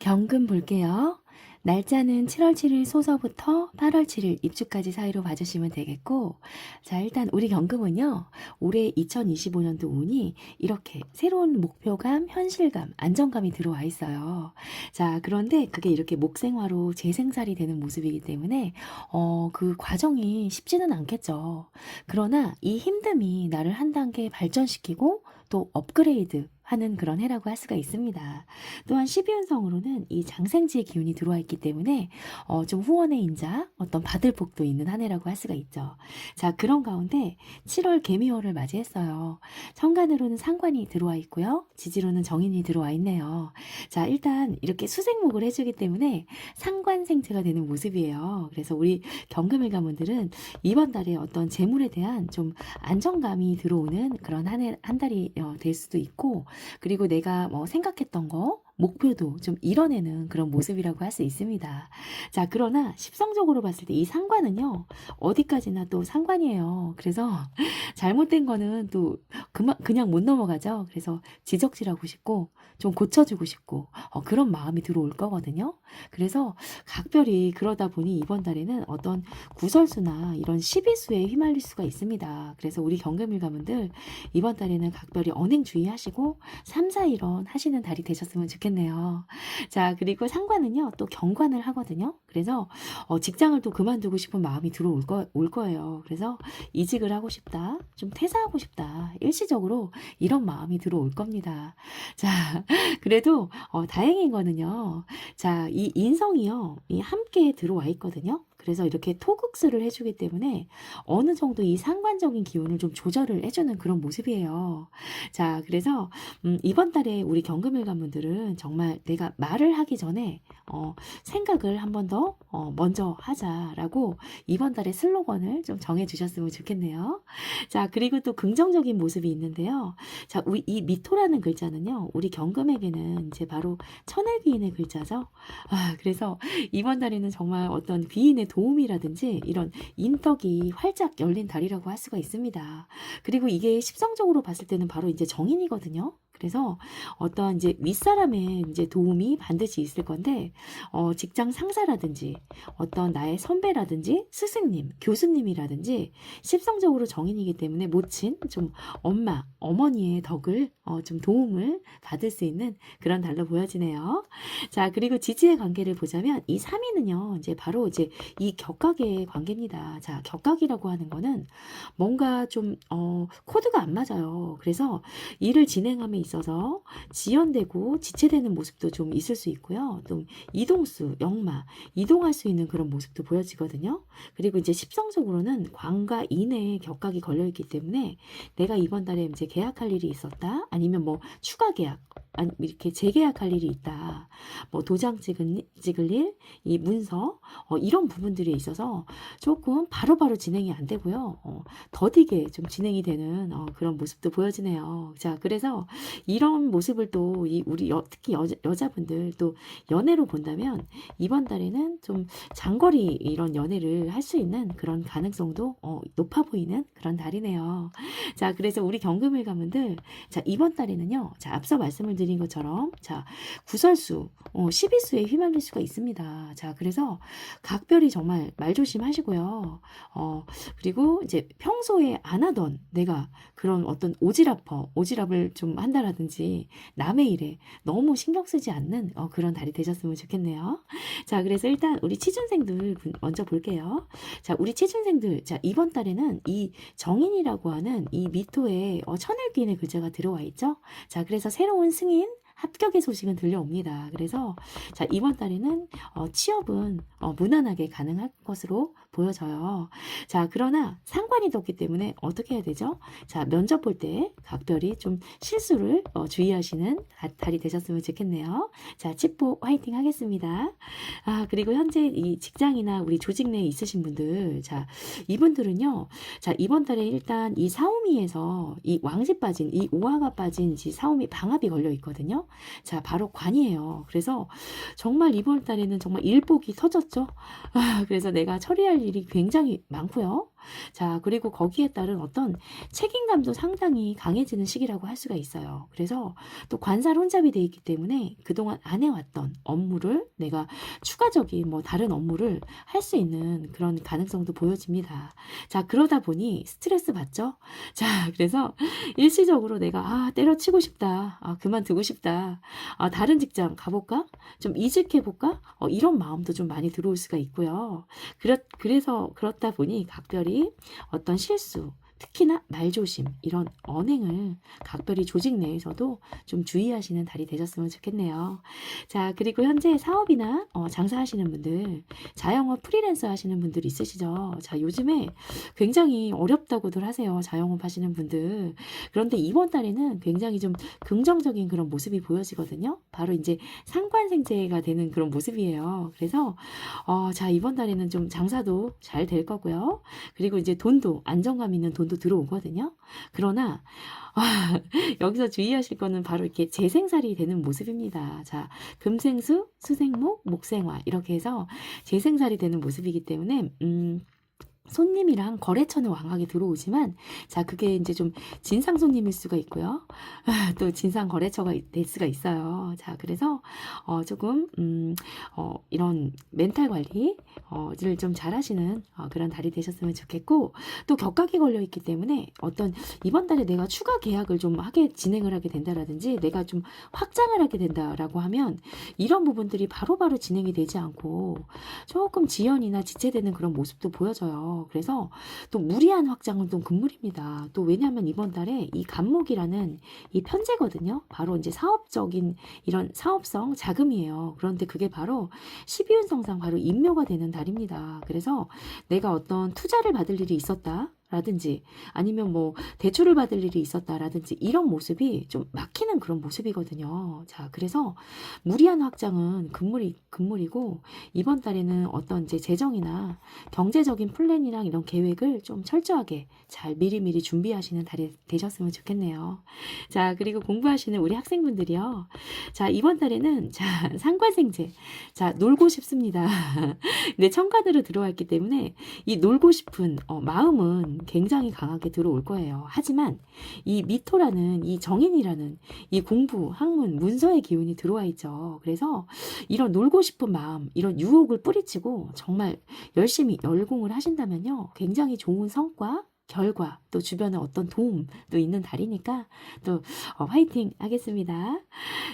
경금 볼게요. 날짜는 7월 7일 소서부터 8월 7일 입주까지 사이로 봐주시면 되겠고, 자, 일단 우리 경금은요, 올해 2025년도 운이 이렇게 새로운 목표감, 현실감, 안정감이 들어와 있어요. 자, 그런데 그게 이렇게 목생화로 재생살이 되는 모습이기 때문에, 그 과정이 쉽지는 않겠죠. 그러나 이 힘듦이 나를 한 단계 발전시키고 또 업그레이드 하는 그런 해라고 할 수가 있습니다. 또한 12운성으로는 이 장생지의 기운이 들어와 있기 때문에 좀 후원의 인자, 어떤 받을 복도 있는 한 해라고 할 수가 있죠. 자, 그런 가운데 7월 개미월을 맞이했어요. 천간으로는 상관이 들어와 있고요. 지지로는 정인이 들어와 있네요. 자, 일단 이렇게 수생목을 해주기 때문에 상관생체가 되는 모습이에요. 그래서 우리 경금일 가문들은 이번 달에 어떤 재물에 대한 좀 안정감이 들어오는 그런 한 달이 될 수도 있고, 그리고 내가 뭐 생각했던 거, 목표도 좀 이뤄내는 그런 모습이라고 할 수 있습니다. 자, 그러나 십성적으로 봤을 때 이 상관은요, 어디까지나 또 상관이에요. 그래서 잘못된 거는 또 그냥 못 넘어가죠. 그래서 지적질하고 싶고, 좀 고쳐주고 싶고, 그런 마음이 들어올 거거든요. 그래서 각별히 그러다 보니 이번 달에는 어떤 구설수나 이런 시비수에 휘말릴 수가 있습니다. 그래서 우리 경금일 가문들 이번 달에는 각별히 언행 주의하시고 3, 4, 1원 하시는 달이 되셨으면 좋겠네요. 자, 그리고 상관은요, 또 경관을 하거든요. 그래서 직장을 또 그만두고 싶은 마음이 올 거예요. 그래서 이직을 하고 싶다, 좀 퇴사하고 싶다, 일시적으로 이런 마음이 들어올 겁니다. 자, 그래도 다행인 거는요. 자, 이 인성이요, 이 함께 들어와 있거든요. 그래서 이렇게 토극수를 해주기 때문에 어느 정도 이 상관적인 기운을 좀 조절을 해주는 그런 모습이에요. 자, 그래서 이번 달에 우리 경금일 가문들은 정말 내가 말을 하기 전에 생각을 한 번 더 먼저 하자라고 이번 달에 슬로건을 좀 정해주셨으면 좋겠네요. 자, 그리고 또 긍정적인 모습이 있는데요. 자, 이 미토라는 글자는요, 우리 경금에게는 이제 바로 천을귀인의 글자죠. 아, 그래서 이번 달에는 정말 어떤 귀인의 도움이라든지 이런 인덕이 활짝 열린 달이라고 할 수가 있습니다. 그리고 이게 십성적으로 봤을 때는 바로 이제 정인이거든요. 그래서 어떤 이제 윗사람의 이제 도움이 반드시 있을 건데, 직장 상사라든지 어떤 나의 선배라든지 스승님, 교수님이라든지 십성적으로 정인이기 때문에 모친 좀 엄마, 어머니의 덕을 좀 도움을 받을 수 있는 그런 달로 보여지네요. 자, 그리고 지지의 관계를 보자면 이 3위는요, 이제 바로 이제 이 격각의 관계입니다. 자, 격각이라고 하는 거는 뭔가 좀 코드가 안 맞아요. 그래서 일을 진행함에 있어서 지연되고 지체되는 모습도 좀 있을 수 있고요. 또 이동수, 역마, 이동할 수 있는 그런 모습도 보여지거든요. 그리고 이제 십성적으로는 관과 인의 격각이 걸려 있기 때문에 내가 이번 달에 이제 계약할 일이 있었다, 아니면 뭐 추가 계약, 아니 이렇게 재계약할 일이 있다, 뭐 도장 찍을 일, 이 문서, 이런 부분들이 있어서 조금 바로바로 진행이 안 되고요. 더디게 좀 진행이 되는 그런 모습도 보여지네요. 자, 그래서 이런 모습을 또 우리 특히 여자분들 또 연애로 본다면 이번 달에는 좀 장거리 이런 연애를 할 수 있는 그런 가능성도 높아 보이는 그런 달이네요. 자, 그래서 우리 경금일 가문들, 자, 이번 달에는요, 자, 앞서 말씀을 드린 것처럼, 자, 구설수, 시비수에 휘말릴 수가 있습니다. 자, 그래서 각별히 정말 말조심하시고요. 그리고 이제 평소에 안 하던 내가 그런 어떤 오지랖을 좀 한다라든지 남의 일에 너무 신경 쓰지 않는 그런 달이 되셨으면 좋겠네요. 자, 그래서 일단 우리 취준생들 먼저 볼게요. 자, 우리 취준생들, 자, 이번 달에는 이 정인이라고 하는 이 미토에 천을귀인의 글자가 들어와 있죠. 자, 그래서 새로운 승인, 합격의 소식은 들려옵니다. 그래서 자, 이번 달에는 취업은 무난하게 가능할 것으로 보여져요. 자, 그러나 상관이 뒀기 때문에 어떻게 해야 되죠? 자, 면접 볼 때 각별히 좀 실수를 주의하시는 달이 되셨으면 좋겠네요. 자, 칩보 화이팅 하겠습니다. 아, 그리고 현재 이 직장이나 우리 조직 내에 있으신 분들, 자, 이분들은요, 자, 이번 달에 일단 이 사오미에서 이 왕지 빠진, 이 오화가 빠진 이 사오미 방합이 걸려 있거든요. 자, 바로 관이에요. 그래서 정말 이번 달에는 정말 일복이 터졌죠. 아, 그래서 내가 처리할 일이 굉장히 많고요. 자, 그리고 거기에 따른 어떤 책임감도 상당히 강해지는 시기라고 할 수가 있어요. 그래서 또 관살 혼잡이 돼 있기 때문에 그동안 안 해왔던 업무를 내가 추가적인 뭐 다른 업무를 할 수 있는 그런 가능성도 보여집니다. 자, 그러다 보니 스트레스 받죠? 자, 그래서 일시적으로 내가 때려치고 싶다. 그만두고 싶다. 다른 직장 가볼까? 좀 이직해볼까? 이런 마음도 좀 많이 들어올 수가 있고요. 그래서 그렇다 보니 각별히 어떤 실수, 특히나 말조심, 이런 언행을 각별히 조직 내에서도 좀 주의하시는 달이 되셨으면 좋겠네요. 자, 그리고 현재 사업이나 장사하시는 분들, 자영업 프리랜서 하시는 분들 있으시죠? 자, 요즘에 굉장히 어렵다고들 하세요. 자영업 하시는 분들. 그런데 이번 달에는 굉장히 좀 긍정적인 그런 모습이 보여지거든요. 바로 이제 상관생재가 되는 그런 모습이에요. 그래서 자, 이번 달에는 좀 장사도 잘 될 거고요. 그리고 이제 돈도, 안정감 있는 돈도 들어오거든요. 그러나 여기서 주의하실 거는 바로 이렇게 재생살이 되는 모습입니다. 자, 금생수, 수생목, 목생화 이렇게 해서 재생살이 되는 모습이기 때문에 손님이랑 거래처는 왕하게 들어오지만, 자, 그게 이제 좀 진상 손님일 수가 있고요. 또 진상 거래처가 될 수가 있어요. 자, 그래서 조금 이런 멘탈 관리를 좀 잘하시는 그런 달이 되셨으면 좋겠고, 또 격하게 걸려 있기 때문에 어떤 이번 달에 내가 추가 계약을 좀 진행을 하게 된다라든지 내가 좀 확장을 하게 된다라고 하면 이런 부분들이 바로바로 진행이 되지 않고 조금 지연이나 지체되는 그런 모습도 보여져요. 그래서 또 무리한 확장은 또 금물입니다. 또 왜냐하면 이번 달에 이 간목이라는 이 편제거든요. 바로 이제 사업적인 이런 사업성 자금이에요. 그런데 그게 바로 12운성상 바로 인묘가 되는 달입니다. 그래서 내가 어떤 투자를 받을 일이 있었다. 라든지 아니면 뭐 대출을 받을 일이 있었다라든지 이런 모습이 좀 막히는 그런 모습이거든요. 자, 그래서 무리한 확장은 금물이고 이번 달에는 어떤 이제 재정이나 경제적인 플랜이랑 이런 계획을 좀 철저하게 잘 미리미리 준비하시는 달이 되셨으면 좋겠네요. 자, 그리고 공부하시는 우리 학생분들이요. 자, 이번 달에는 자, 상관생재. 자, 놀고 싶습니다. 근데 천간으로 들어와 있기 때문에 이 놀고 싶은 마음은 굉장히 강하게 들어올 거예요. 하지만 이 미토라는 이 정인이라는 이 공부, 학문, 문서의 기운이 들어와 있죠. 그래서 이런 놀고 싶은 마음, 이런 유혹을 뿌리치고 정말 열심히 열공을 하신다면요. 굉장히 좋은 성과, 결과, 또 주변에 어떤 도움도 있는 달이니까 또 화이팅 하겠습니다.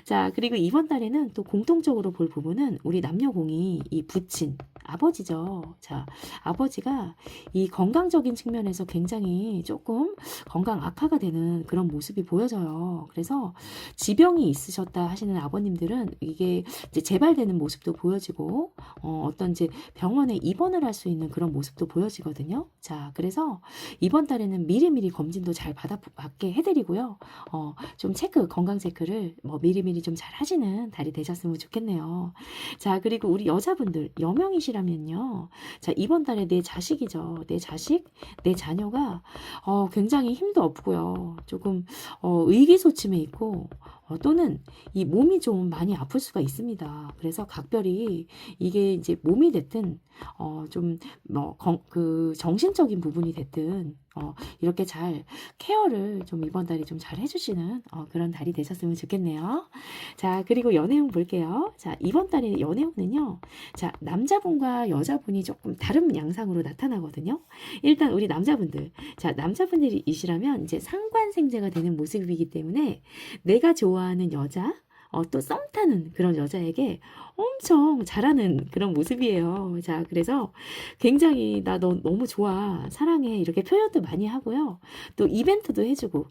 자, 그리고 이번 달에는 또 공통적으로 볼 부분은 우리 남녀공이 이 부친, 아버지죠. 자, 아버지가 이 건강적인 측면에서 굉장히 조금 건강 악화가 되는 그런 모습이 보여져요. 그래서 지병이 있으셨다 하시는 아버님들은 이게 이제 재발되는 모습도 보여지고, 어떤 이제 병원에 입원을 할 수 있는 그런 모습도 보여지거든요. 자, 그래서 이번 달에는 미리미리 검진도 잘 받게 해드리고요. 좀 건강 체크를 뭐 미리미리 좀 잘 하시는 달이 되셨으면 좋겠네요. 자, 그리고 우리 여자분들, 여명이시라면요. 자, 이번 달에 내 자식이죠. 내 자식, 내 자녀가 굉장히 힘도 없고요. 조금 의기소침해 있고, 또는 이 몸이 좀 많이 아플 수가 있습니다. 그래서 각별히 이게 이제 몸이 됐든 좀 그 정신적인 부분이 됐든 이렇게 잘 케어를 좀 이번 달에 좀 잘 해주시는 그런 달이 되셨으면 좋겠네요. 자, 그리고 연애운 볼게요. 자, 이번 달에 연애운은요. 자, 남자분과 여자분이 조금 다른 양상으로 나타나거든요. 일단 우리 남자분들, 자, 남자분들이시라면 이제 상관생재가 되는 모습이기 때문에 내가 좋아하는 여자, 또 썸 타는 그런 여자에게 엄청 잘하는 그런 모습이에요. 자, 그래서 굉장히 나 너 너무 좋아, 사랑해 이렇게 표현도 많이 하고요. 또 이벤트도 해주고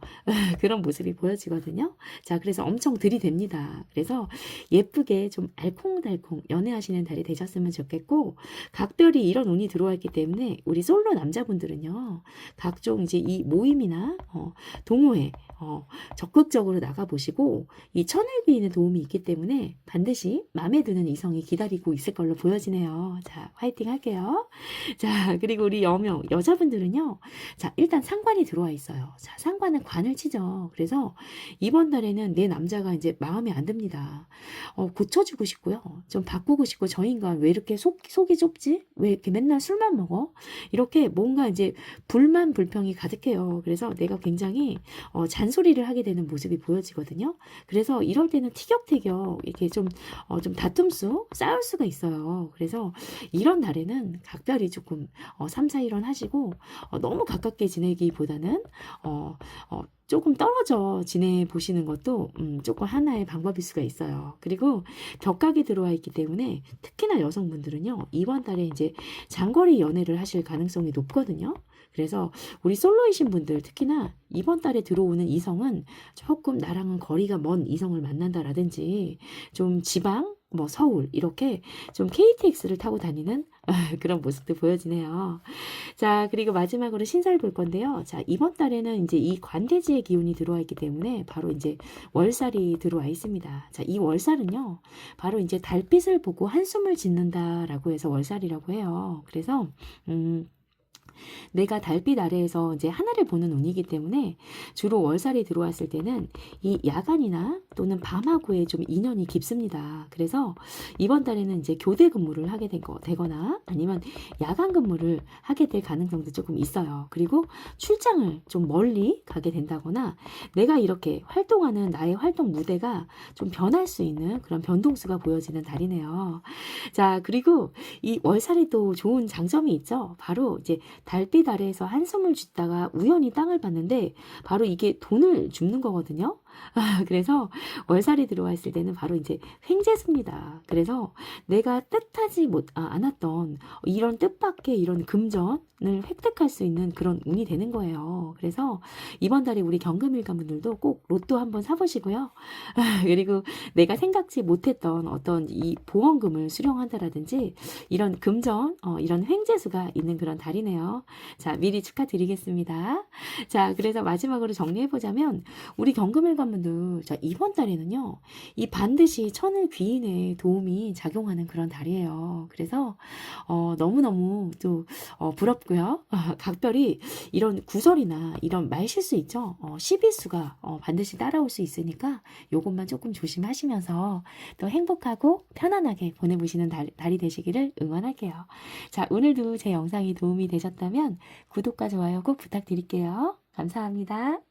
그런 모습이 보여지거든요. 자, 그래서 엄청 들이댑니다. 그래서 예쁘게 좀 알콩달콩 연애하시는 달이 되셨으면 좋겠고, 각별히 이런 운이 들어와 있기 때문에 우리 솔로 남자분들은요, 각종 이제 이 모임이나 동호회 적극적으로 나가보시고 이 천을귀인을 있는 도움이 있기 때문에 반드시 마음에 드는 이성이 기다리고 있을 걸로 보여지네요. 자, 화이팅 할게요. 자, 그리고 우리 여자분들은요. 자, 일단 상관이 들어와 있어요. 자, 상관은 관을 치죠. 그래서 이번 달에는 내 남자가 이제 마음에 안 듭니다. 고쳐주고 싶고요. 좀 바꾸고 싶고, 저 인간 왜 이렇게 속이 좁지? 왜 이렇게 맨날 술만 먹어? 이렇게 뭔가 이제 불만 불평이 가득해요. 그래서 내가 굉장히 잔소리를 하게 되는 모습이 보여지거든요. 그래서 이럴 때는 티격태격 이렇게 좀 다툼수 싸울 수가 있어요. 그래서 이런 날에는 각별히 조금 3, 4일원 하시고 너무 가깝게 지내기보다는 조금 떨어져 지내보시는 것도 조금 하나의 방법일 수가 있어요. 그리고 벽각이 들어와 있기 때문에 특히나 여성분들은요, 이번 달에 이제 장거리 연애를 하실 가능성이 높거든요. 그래서 우리 솔로이신 분들 특히나 이번 달에 들어오는 이성은 조금 나랑은 거리가 먼 이성을 만난다라든지 좀 지방, 뭐 서울 이렇게 좀 KTX를 타고 다니는 그런 모습도 보여지네요. 자, 그리고 마지막으로 신사를 볼 건데요. 자, 이번 달에는 이제 이 관대지의 기운이 들어와 있기 때문에 바로 이제 월살이 들어와 있습니다. 자, 이 월살은요, 바로 이제 달빛을 보고 한숨을 짓는다라고 해서 월살이라고 해요. 그래서, 내가 달빛 아래에서 이제 하늘을 보는 운이기 때문에 주로 월살이 들어왔을 때는 이 야간이나 또는 밤하고의 좀 인연이 깊습니다. 그래서 이번 달에는 이제 교대 근무를 하게 되거나 아니면 야간 근무를 하게 될 가능성도 조금 있어요. 그리고 출장을 좀 멀리 가게 된다거나 내가 이렇게 활동하는 나의 활동 무대가 좀 변할 수 있는 그런 변동수가 보여지는 달이네요. 자, 그리고 이 월살이 또 좋은 장점이 있죠. 바로 이제 달빛 아래에서 한숨을 쉬다가 우연히 땅을 봤는데 바로 이게 돈을 줍는 거거든요. 그래서 월살이 들어와 있을 때는 바로 이제 횡재수입니다. 그래서 내가 뜻하지 않았던 이런 뜻밖의 이런 금전을 획득할 수 있는 그런 운이 되는 거예요. 그래서 이번 달에 우리 경금일가분들도 꼭 로또 한번 사보시고요. 그리고 내가 생각지 못했던 어떤 이 보험금을 수령한다라든지 이런 금전, 이런 횡재수가 있는 그런 달이네요. 자, 미리 축하드리겠습니다. 자, 그래서 마지막으로 정리해보자면 우리 경금일관분들 자, 이번 달에는요, 이 반드시 천을 귀인의 도움이 작용하는 그런 달이에요. 그래서 너무너무 또 부럽고요. 각별히 이런 구설이나 이런 말실수 있죠. 시비수가 반드시 따라올 수 있으니까 요것만 조금 조심하시면서 또 행복하고 편안하게 보내보시는 달이 되시기를 응원할게요. 자, 오늘도 제 영상이 도움이 되셨다면 구독과 좋아요 꼭 부탁드릴게요. 감사합니다.